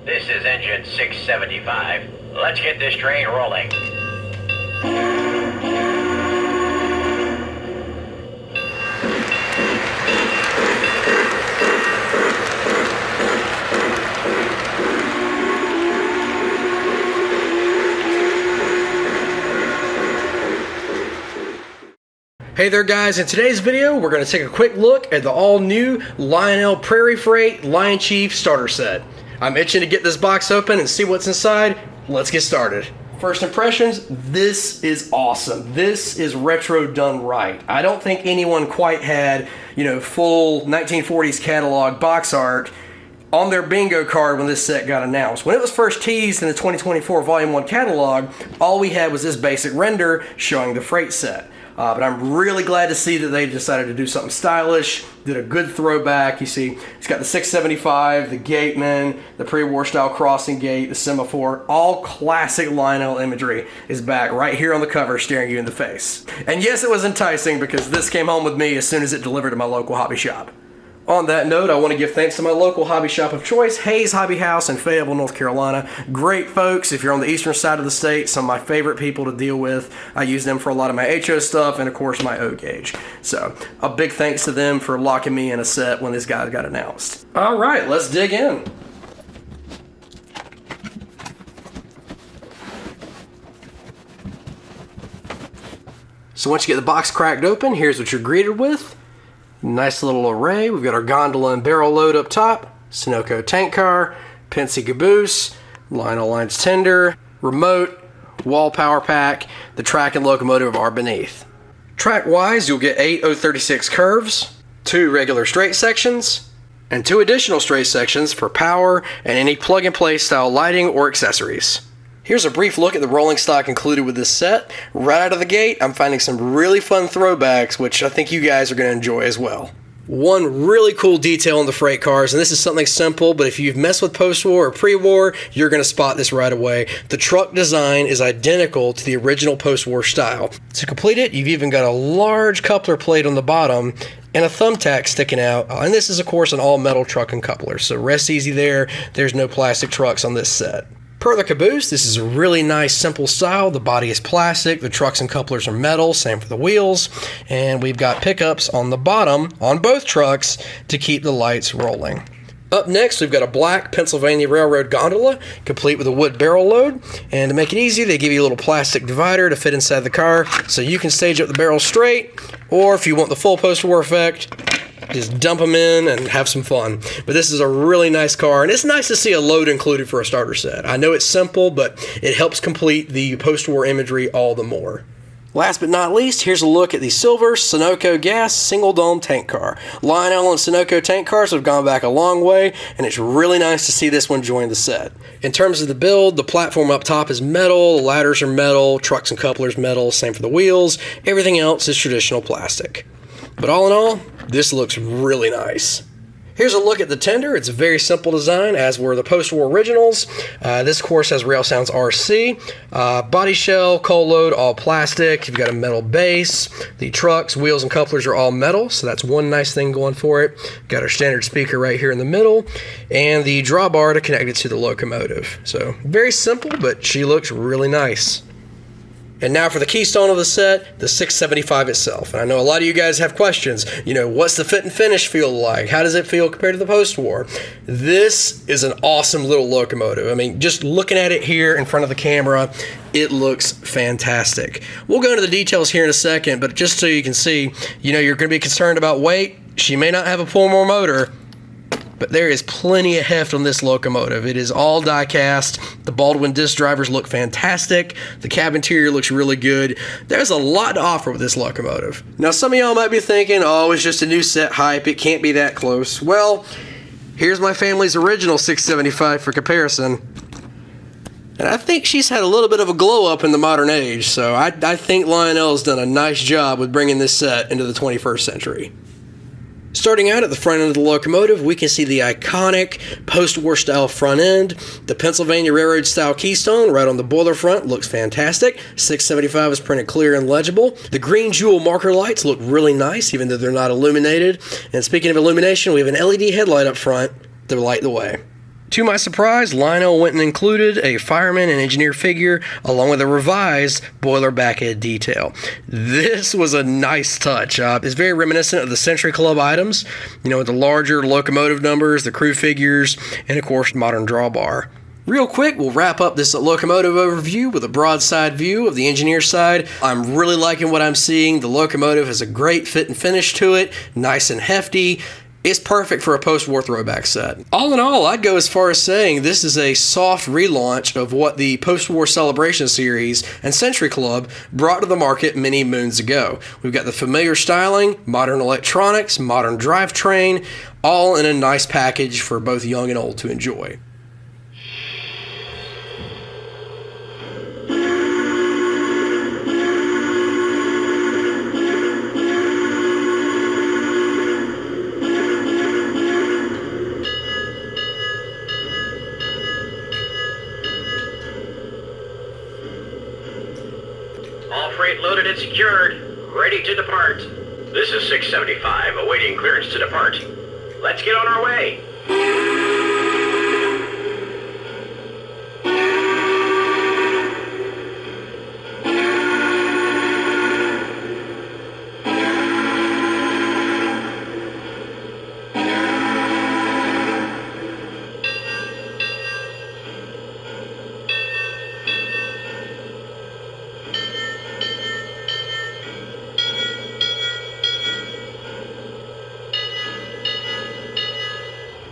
This is engine 675. Let's get this train rolling. Hey there guys, in today's video we're going to take a quick look at the all-new Lionel Prairie Freight Lionchief starter set. I'm itching to get this box open and see what's inside. Let's get started. First impressions, this is awesome. This is retro done right. I don't think anyone quite had, full 1940s catalog box art on their bingo card when this set got announced. When it was first teased in the 2024 Volume 1 catalog, all we had was this basic render showing the freight set. But I'm really glad to see that they decided to do something stylish, did a good throwback. You see, it's got the 675, the gateman, the pre-war style crossing gate, the semaphore, all classic Lionel imagery is back right here on the cover staring you in the face. And yes, it was enticing because this came home with me as soon as it delivered to my local hobby shop. On that note, I want to give thanks to my local hobby shop of choice, Hayes Hobby House in Fayetteville, North Carolina. Great folks. If you're on the eastern side of the state, some of my favorite people to deal with. I use them for a lot of my HO stuff and, of course, my O gauge. So, a big thanks to them for locking me in a set when this guy got announced. All right, let's dig in. So once you get the box cracked open, here's what you're greeted with. Nice little array. We've got our gondola and barrel load up top, Sunoco tank car, Penske caboose, Lionel lines tender, remote, wall power pack. The track and locomotive are beneath. Track wise, you'll get 8 036 curves, 2 regular straight sections, and 2 additional straight sections for power and any plug and play style lighting or accessories. Here's a brief look at the rolling stock included with this set. Right out of the gate, I'm finding some really fun throwbacks, which I think you guys are going to enjoy as well. One really cool detail on the freight cars, and this is something simple, but if you've messed with post-war or pre-war, you're going to spot this right away. The truck design is identical to the original post-war style. To complete it, you've even got a large coupler plate on the bottom and a thumbtack sticking out, and this is of course an all-metal truck and coupler, so rest easy there. There's no plastic trucks on this set. Per the caboose, this is a really nice simple style. The body is plastic, the trucks and couplers are metal, same for the wheels, and we've got pickups on the bottom on both trucks to keep the lights rolling. Up next, we've got a black Pennsylvania Railroad gondola, complete with a wood barrel load, and to make it easy, they give you a little plastic divider to fit inside the car, so you can stage up the barrel straight, or if you want the full post-war effect, just dump them in and have some fun. But this is a really nice car, and it's nice to see a load included for a starter set. I know it's simple, but it helps complete the post-war imagery all the more. Last but not least, here's a look at the silver Sunoco gas single dome tank car. Lionel and Sunoco tank cars have gone back a long way, and it's really nice to see this one join the set. In terms of the build, the platform up top is metal, the ladders are metal, trucks and couplers metal, same for the wheels. Everything else is traditional plastic. But all in all, this looks really nice. Here's a look at the tender. It's a very simple design, as were the post-war originals. This, of course, has Rail Sounds RC. Body shell, coal load, all plastic. You've got a metal base. The trucks, wheels, and couplers are all metal, so that's one nice thing going for it. Got our standard speaker right here in the middle, and the drawbar to connect it to the locomotive. So very simple, but she looks really nice. And now for the keystone of the set, the 675 itself. And I know a lot of you guys have questions. What's the fit and finish feel like? How does it feel compared to the post-war? This is an awesome little locomotive. I mean, just looking at it here in front of the camera, it looks fantastic. We'll go into the details here in a second, but just so you can see, you're going to be concerned about weight. She may not have a pull-more motor, but there is plenty of heft on this locomotive. It is all die-cast. The Baldwin disc drivers look fantastic. The cab interior looks really good. There's a lot to offer with this locomotive. Now, some of y'all might be thinking, oh, it's just a new set hype. It can't be that close. Well, here's my family's original 675 for comparison. And I think she's had a little bit of a glow up in the modern age, so I think Lionel's done a nice job with bringing this set into the 21st century. Starting out at the front end of the locomotive, we can see the iconic post-war style front end. The Pennsylvania Railroad style keystone right on the boiler front looks fantastic. 675 is printed clear and legible. The green jewel marker lights look really nice, even though they're not illuminated. And speaking of illumination, we have an LED headlight up front to light the way. To my surprise, Lionel went and included a fireman and engineer figure along with a revised boiler backhead detail. This was a nice touch. It's very reminiscent of the Century Club items, with the larger locomotive numbers, the crew figures, and of course modern drawbar. Real quick, we'll wrap up this locomotive overview with a broadside view of the engineer side. I'm really liking what I'm seeing. The locomotive has a great fit and finish to it, nice and hefty. It's perfect for a post-war throwback set. All in all, I'd go as far as saying this is a soft relaunch of what the post-war celebration series and Century Club brought to the market many moons ago. We've got the familiar styling, modern electronics, modern drivetrain, all in a nice package for both young and old to enjoy. All freight loaded and secured. Ready to depart. This is 675, awaiting clearance to depart. Let's get on our way.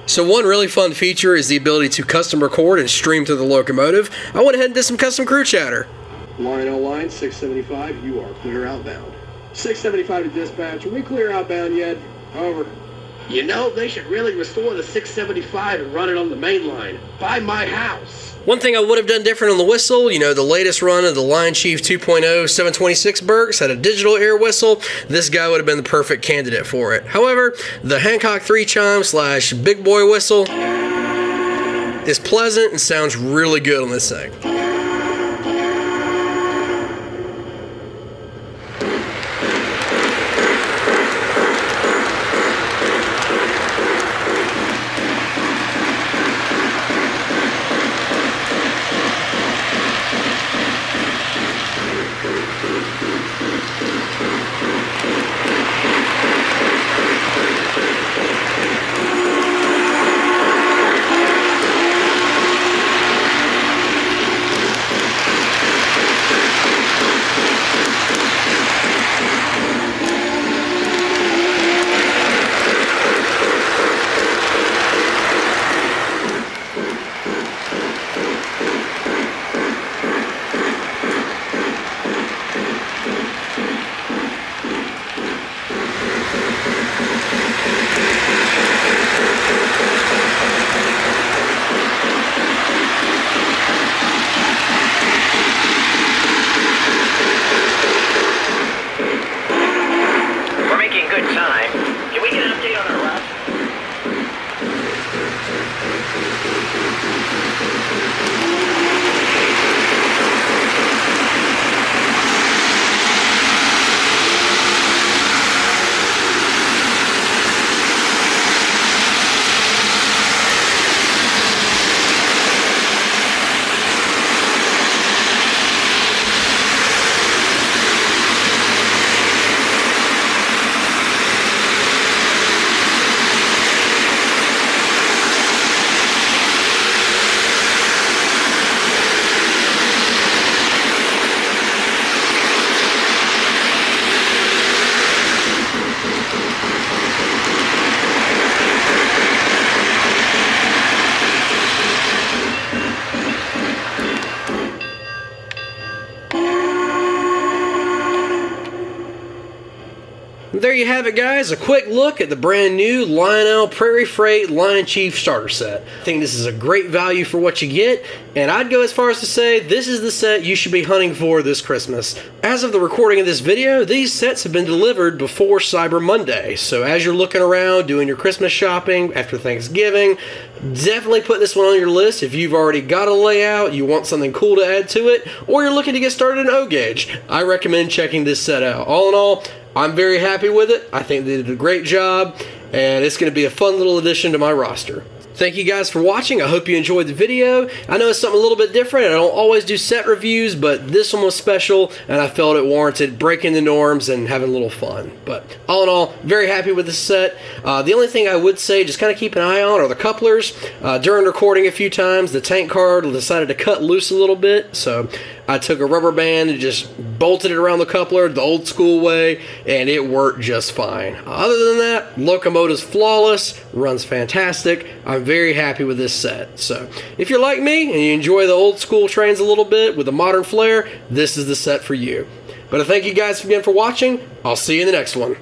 So one really fun feature is the ability to custom record and stream through the locomotive. I went ahead and did some custom crew chatter. Lionel line 675, you are clear outbound. 675 to dispatch, are we clear outbound yet? Over. They should really restore the 675 and run it on the main line. By my house. One thing I would have done different on the whistle, the latest run of the Lionchief 2.0 726 Berks had a digital air whistle. This guy would have been the perfect candidate for it. However, the Hancock 3-chime / big boy whistle is pleasant and sounds really good on this thing. There you have it, guys. A quick look at the brand new Lionel Prairie Freight Lionchief starter set. I think this is a great value for what you get, and I'd go as far as to say this is the set you should be hunting for this Christmas. As of the recording of this video, these sets have been delivered before Cyber Monday, so as you're looking around doing your Christmas shopping after Thanksgiving, definitely put this one on your list if you've already got a layout, you want something cool to add to it, or you're looking to get started in O-Gauge. I recommend checking this set out. All in all, I'm very happy with it. I think they did a great job, and it's going to be a fun little addition to my roster. Thank you guys for watching. I hope you enjoyed the video. I know it's something a little bit different. I don't always do set reviews, but this one was special, and I felt it warranted breaking the norms and having a little fun. But all in all, very happy with the set. The only thing I would say, just kind of keep an eye on, are the couplers. During recording a few times, the tank car decided to cut loose a little bit, so I took a rubber band and just bolted it around the coupler the old school way, and it worked just fine. Other than that, Locomotive's flawless, runs fantastic. I'm very happy with this set. So if you're like me and you enjoy the old school trains a little bit with a modern flair, this is the set for you. But I thank you guys again for watching. I'll see you in the next one.